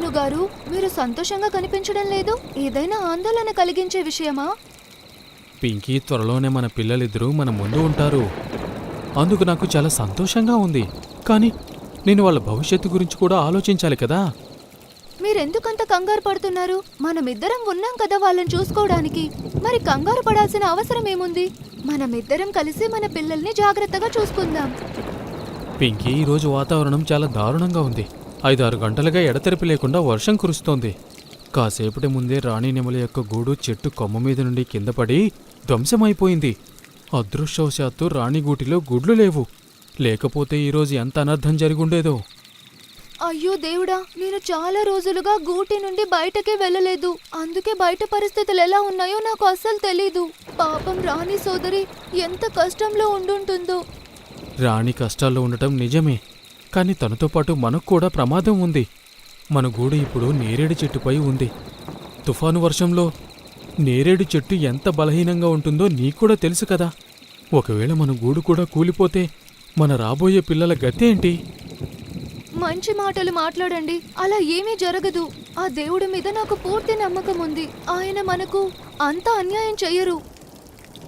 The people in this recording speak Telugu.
సోను గారు, మీరు సంతోషంగా కనిపించడం లేదు. ఏదైనా ఆందోళన కలిగించే విషయమా? పింకీ, త్వరలోనే మన పిల్లలిద్దరూ మన ముందు ఉంటారు. అందుకు నాకు చాలా సంతోషంగా ఉంది. కానీ నేను వాళ్ళ భవిష్యత్తు గురించి కూడా ఆలోచించాలి కదా. మీరెందుకంత కంగారు పడుతున్నారు? మనమిద్దరం ఉన్నాం కదా వాళ్ళని చూసుకోవడానికి. మరి కంగారు పడాల్సిన అవసరం ఏముంది? మనమిద్దరం కలిసి మన పిల్లల్ని జాగ్రత్తగా చూసుకుందాం. పింకీ, ఈరోజు వాతావరణం చాలా దారుణంగా ఉంది. 5-6 గంటలుగా ఎడతెరిపి లేకుండా వర్షం కురుస్తోంది. కాసేపటి ముందే రాణి నెమలి యొక్క గూడు చెట్టు కొమ్మ మీద నుండి కింద పడి ధ్వంసమైపోయింది. అదృష్టవశాత్తు రాణి గూటిలో గుడ్లు లేవు. లేకపోతే ఈరోజు ఎంత అనర్థం జరిగుండేదో. అయ్యో దేవుడా, నేను చాలా రోజులుగా గూటి నుండి బయటకే వెళ్ళలేదు. అందుకే బయట పరిస్థితులు ఎలా ఉన్నాయో నాకు అస్సలు తెలీదు. పాపం రాణి సోదరి ఎంత కష్టంలో ఉండుంటుందో. రాణి కష్టాల్లో ఉండటం నిజమే, కానీ తనతో పాటు మనకు కూడా ప్రమాదం ఉంది. మన గూడు ఇప్పుడు నేరేడు చెట్టుపై ఉంది. తుఫాను వర్షంలో నేరేడు చెట్టు ఎంత బలహీనంగా ఉంటుందో నీకూడా తెలుసు కదా. ఒకవేళ మన గూడు కూడా కూలిపోతే మన రాబోయే పిల్లల గతేంటి? మంచి మాటలు మాట్లాడండి. అలా ఏమీ జరగదు. ఆ దేవుడి మీద నాకు పూర్తి నమ్మకం ఉంది. ఆయన మనకు అంత అన్యాయం చెయ్యరు.